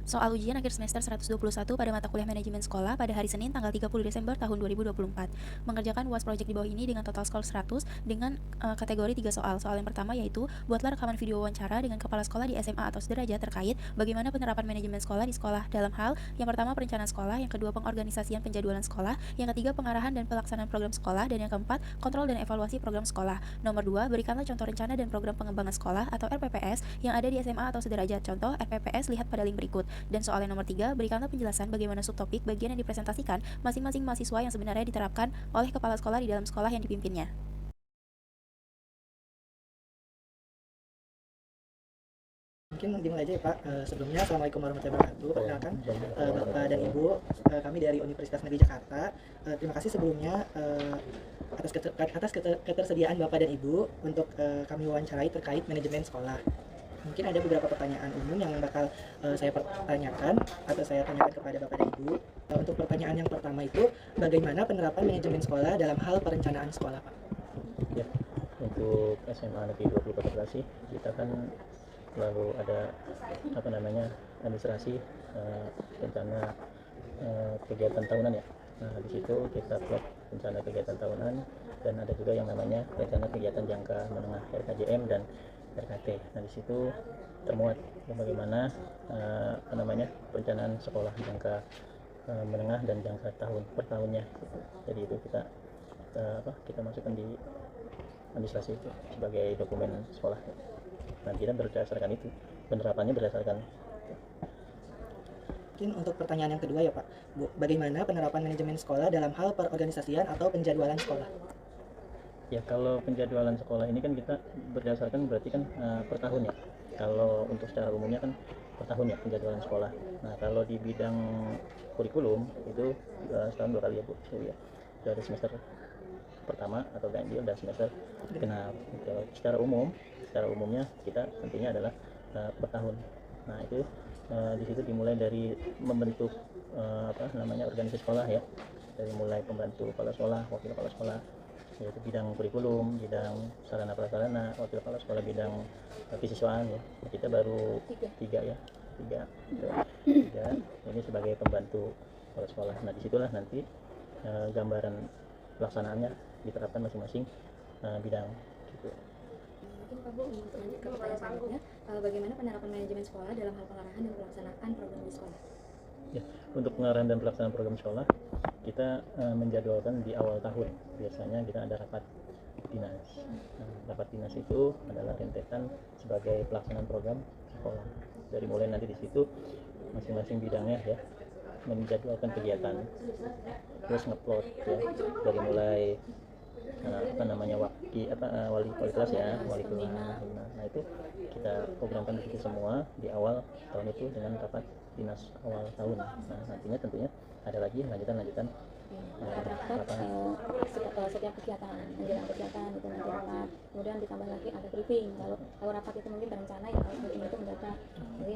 Soal ujian akhir semester 121 pada mata kuliah manajemen sekolah pada hari Senin tanggal 30 Desember tahun 2024. Mengerjakan UAS project di bawah ini dengan total skor 100 dengan kategori 3 soal. Soal yang pertama yaitu buatlah rekaman video wawancara dengan kepala sekolah di SMA atau sederajat terkait bagaimana penerapan manajemen sekolah di sekolah dalam hal yang pertama perencanaan sekolah, yang kedua pengorganisasian penjadwalan sekolah, yang ketiga pengarahan dan pelaksanaan program sekolah, dan yang keempat kontrol dan evaluasi program sekolah. Nomor 2, berikanlah contoh rencana dan program pengembangan sekolah atau RPPS yang ada di SMA atau sederajat. Contoh RPPS lihat pada link berikut. Dan soal yang nomor 3, berikanlah penjelasan bagaimana subtopik bagian yang dipresentasikan masing-masing mahasiswa yang sebenarnya diterapkan oleh kepala sekolah di dalam sekolah yang dipimpinnya. Mungkin dimulai aja ya Pak. Sebelumnya Assalamualaikum warahmatullahi wabarakatuh. Perkenalkan Bapak dan Ibu, kami dari Universitas Negeri Jakarta. Terima kasih sebelumnya atas ketersediaan Bapak dan Ibu untuk kami wawancarai terkait manajemen sekolah. Mungkin ada beberapa pertanyaan umum yang bakal saya pertanyakan atau saya tanyakan kepada Bapak dan Ibu. Untuk pertanyaan yang pertama itu, bagaimana penerapan manajemen sekolah dalam hal perencanaan sekolah, Pak? Ya, untuk SMA Negeri 20 Kota Bekasi kita kan lalu ada administrasi rencana kegiatan tahunan ya. Nah di situ kita plot rencana kegiatan tahunan dan ada juga yang namanya rencana kegiatan jangka menengah RKJM dan RKT. Nah di situ termuat bagaimana perencanaan sekolah jangka menengah dan jangka tahun per tahunnya. Jadi itu kita masukkan di administrasi itu sebagai dokumen sekolah. Nah kita berdasarkan itu, penerapannya berdasarkan. Mungkin untuk pertanyaan yang kedua ya Pak, Bu, bagaimana penerapan manajemen sekolah dalam hal perorganisasian atau penjadwalan sekolah? Ya kalau penjadwalan sekolah ini kan kita berdasarkan berarti kan per tahun ya. Kalau untuk secara umumnya kan per tahun ya penjadwalan sekolah. Nah kalau di bidang kurikulum itu setahun 2 kali ya Bu. Ya, dari semester pertama atau ganjil dan semester genap. Secara umumnya kita nantinya adalah per tahun. Nah itu di situ dimulai dari membentuk organisasi sekolah ya, dari mulai pembantu kepala sekolah, wakil kepala sekolah, yaitu bidang kurikulum, bidang sarana prasarana, wakil kepala sekolah bidang kesiswaan ya. Kita baru tiga ini sebagai pembantu kepala sekolah. Nah disitulah nanti gambaran pelaksanaannya diterapkan masing-masing bidang gitu. Mungkin Pak Bu untuk lanjut ke pertanyaan selanjutnya, bagaimana penerapan manajemen sekolah dalam hal pengarahan dan pelaksanaan program di sekolah? Ya, untuk pengarahan dan pelaksanaan program sekolah kita menjadwalkan di awal tahun. Biasanya kita ada rapat dinas. Nah, rapat dinas itu adalah rentetan sebagai pelaksanaan program sekolah. Dari mulai nanti di situ masing-masing bidangnya ya menjadwalkan kegiatan, terus ngeplot ya dari mulai wali kelas ya, wali kelas. Nah itu kita programkan di situ semua di awal tahun itu dengan rapat dinas awal tahun. Nah nantinya tentunya ada lagi lanjutan Setiap kegiatan menjelang kegiatan itu nanti rapat, kemudian ditambah lagi ada briefing. Kalau rapat itu mungkin berencana ya, kalau briefing itu mendadak, jadi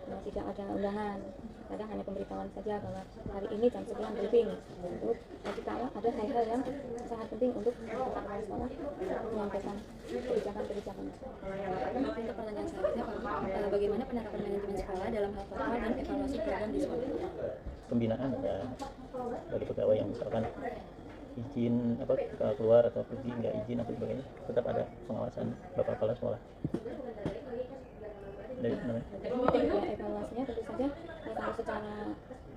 tidak ada undangan, kadang hanya pemberitahuan saja bahwa hari ini jam sekian briefing. Untuk jika ada hal-hal yang sangat penting untuk kepala sekolah menyampaikan kebijakan. Untuk pertanyaan selanjutnya Pak, bagaimana penerapan manajemen sekolah dalam hal kontrol dan evaluasi program di sekolah? Pembinaan ya bagi pegawai yang misalkan izin keluar atau pergi nggak izin atau sebagainya, tetap ada pengawasan bapak kepala sekolah. Evaluasinya tentu saja kalau secara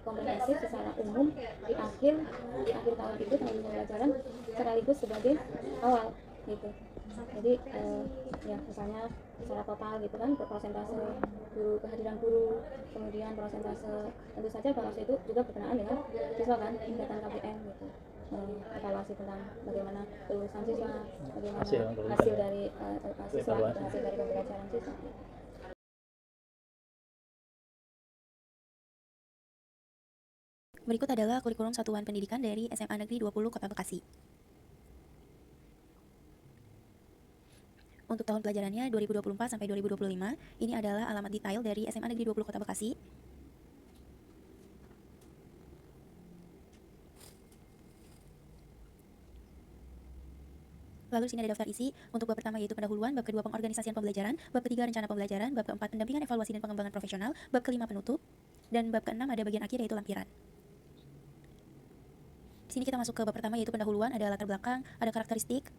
komprehensif, secara umum di akhir tahun itu, tahun pembelajaran sekaligus sebagai awal gitu. Jadi ya misalnya secara total gitu kan, persentase guru, kehadiran guru, kemudian persentase, tentu saja evaluasi itu juga berkenaan dengan siswa kan, tingkatan KPM gitu. Evaluasi tentang bagaimana kelulusan siswa, bagaimana hasil dari siswa, hasil dari pembelajaran siswa. Berikut adalah kurikulum satuan pendidikan dari SMA Negeri 20 Kota Bekasi. Untuk tahun pelajarannya 2024 sampai 2025, ini adalah alamat detail dari SMA Negeri 20 Kota Bekasi. Lalu di sini ada daftar isi untuk bab pertama yaitu pendahuluan, bab kedua pengorganisasian pembelajaran, bab ketiga rencana pembelajaran, bab keempat pendampingan, evaluasi dan pengembangan profesional, bab kelima penutup, dan bab keenam ada bagian akhir yaitu lampiran. Di sini kita masuk ke bab pertama yaitu pendahuluan, ada latar belakang, ada karakteristik,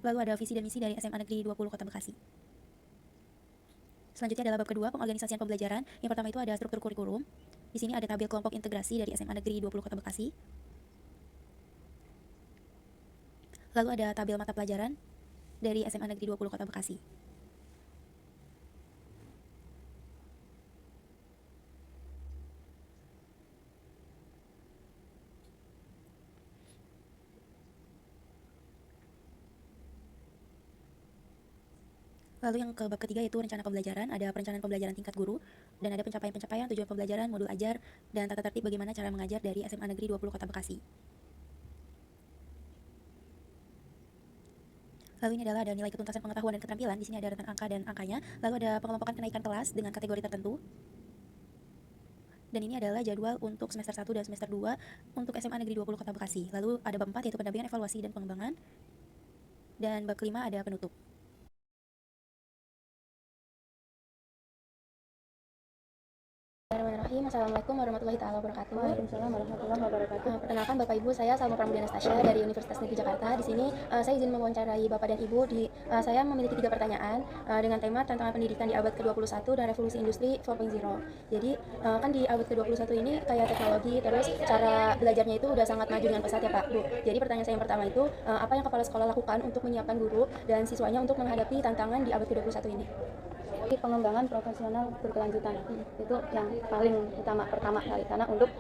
lalu ada visi dan misi dari SMA Negeri 20 Kota Bekasi. Selanjutnya adalah bab kedua pengorganisasian pembelajaran. Yang pertama itu ada struktur kurikulum. Di sini ada tabel kelompok integrasi dari SMA Negeri 20 Kota Bekasi. Lalu ada tabel mata pelajaran dari SMA Negeri 20 Kota Bekasi. Lalu yang ke bab ketiga yaitu rencana pembelajaran, ada perencanaan pembelajaran tingkat guru, dan ada pencapaian-pencapaian tujuan pembelajaran, modul ajar, dan tata tertib bagaimana cara mengajar dari SMA Negeri 20 Kota Bekasi. Lalu ini adalah ada nilai ketuntasan pengetahuan dan keterampilan, di sini ada rentan angka dan angkanya, lalu ada pengelompokan kenaikan kelas dengan kategori tertentu. Dan ini adalah jadwal untuk semester 1 dan semester 2 untuk SMA Negeri 20 Kota Bekasi. Lalu ada bab 4 yaitu pendampingan, evaluasi, dan pengembangan. Dan bab kelima ada penutup. Bismillahirrahmanirrahim. Assalamualaikum warahmatullahi wabarakatuh. Waalaikumsalam warahmatullahi wabarakatuh. Perkenalkan Bapak Ibu, saya Salma Pramudia Anastasia dari Universitas Negeri Jakarta. Di sini saya izin mewawancarai Bapak dan Ibu. Saya memiliki 3 pertanyaan dengan tema tantangan pendidikan di abad ke-21 dan revolusi industri 4.0. Jadi kan di abad ke-21 ini kayak teknologi terus cara belajarnya itu udah sangat maju dengan pesat ya Pak, Bu. Jadi pertanyaan saya yang pertama itu apa yang kepala sekolah lakukan untuk menyiapkan guru dan siswanya untuk menghadapi tantangan di abad ke-21 ini? Pengembangan profesional berkelanjutan itu yang paling utama pertama kali, karena untuk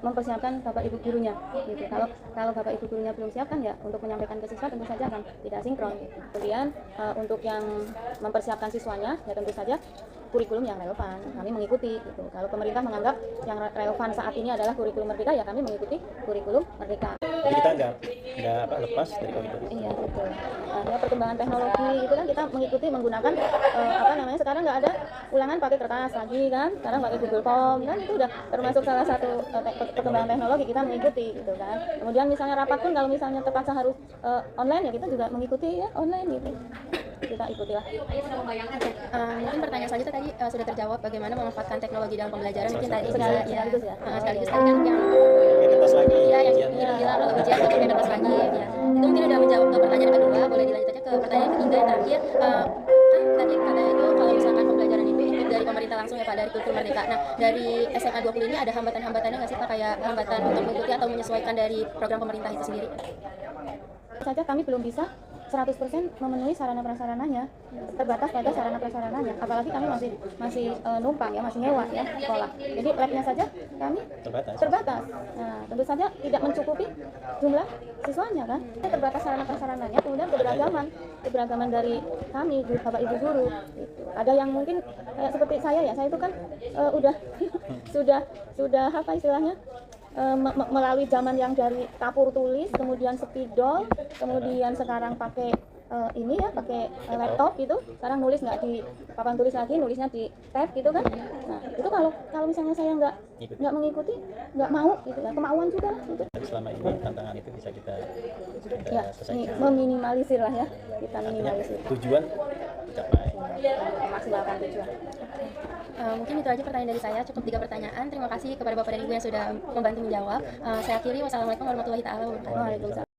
mempersiapkan bapak ibu gurunya gitu. Kalau bapak ibu gurunya belum siap kan ya untuk menyampaikan ke siswa tentu saja akan tidak sinkron gitu. Kemudian untuk yang mempersiapkan siswanya ya tentu saja kurikulum yang relevan kami mengikuti gitu. Kalau pemerintah menganggap yang relevan saat ini adalah kurikulum merdeka ya kami mengikuti kurikulum merdeka. Jadi kita nggak lepas dari koridor itu. Iya betul. Ya, perkembangan teknologi itu kan kita mengikuti menggunakan sekarang nggak ada ulangan pakai kertas lagi kan, sekarang pakai Google Form kan, itu udah termasuk salah satu perkembangan teknologi kita mengikuti gitu kan. Kemudian misalnya rapat pun kalau misalnya terpaksa harus online ya kita juga mengikuti ya online gitu. Kita ikutilah. Mungkin pertanyaan selanjutnya tadi sudah terjawab bagaimana memanfaatkan teknologi dalam pembelajaran. Mungkin tadi sekaligus ya. Sekaligus tadi kan yang Kertas lagi. ya yang bilang kalau ujian itu pakai kertas lagi ya. Itu mungkin udah menjawab ke pertanyaan kedua, boleh dilanjut aja ke pertanyaan ketiga yang terakhir. Kan tadi katanya itu kalau misalkan pembelajaran itu ikut dari pemerintah langsung ya Pak, dari kurikulum merdeka. Nah, dari SMA 20 ini ada hambatan-hambatannya nggak sih Pak, kayak hambatan untuk mengikuti atau menyesuaikan dari program pemerintah itu sendiri? Saja kami belum bisa 100% memenuhi sarana prasarananya, terbatas pada sarana prasarananya, apalagi kami masih numpang ya, masih nyewa ya sekolah. Jadi labnya saja kami terbatas. Nah, tentu saja tidak mencukupi jumlah siswanya kan. Terbatas sarana prasarananya, kemudian keberagaman dari kami bapak ibu guru. Gitu. Ada yang mungkin kayak seperti saya ya, saya itu kan udah sudah apa istilahnya? Melalui zaman yang dari kapur tulis, kemudian spidol, kemudian sekarang pakai ini ya, pakai laptop gitu. Sekarang nulis nggak di papan tulis lagi, nulisnya di tab gitu kan. Nah itu kalau misalnya saya nggak mengikuti, nggak mau gitu ya, kemauan juga gitu. Selama ini tantangan itu bisa kita Ya, selesaikan. meminimalisir lah ya, kita minimalisir. Tujuan tercapai. Memaksimalkan tujuan. Mungkin itu aja pertanyaan dari saya, cukup 3 pertanyaan. Terima kasih kepada Bapak dan Ibu yang sudah membantu menjawab. Saya akhiri, wassalamualaikum warahmatullahi wabarakatuh. Waalaikumsalam.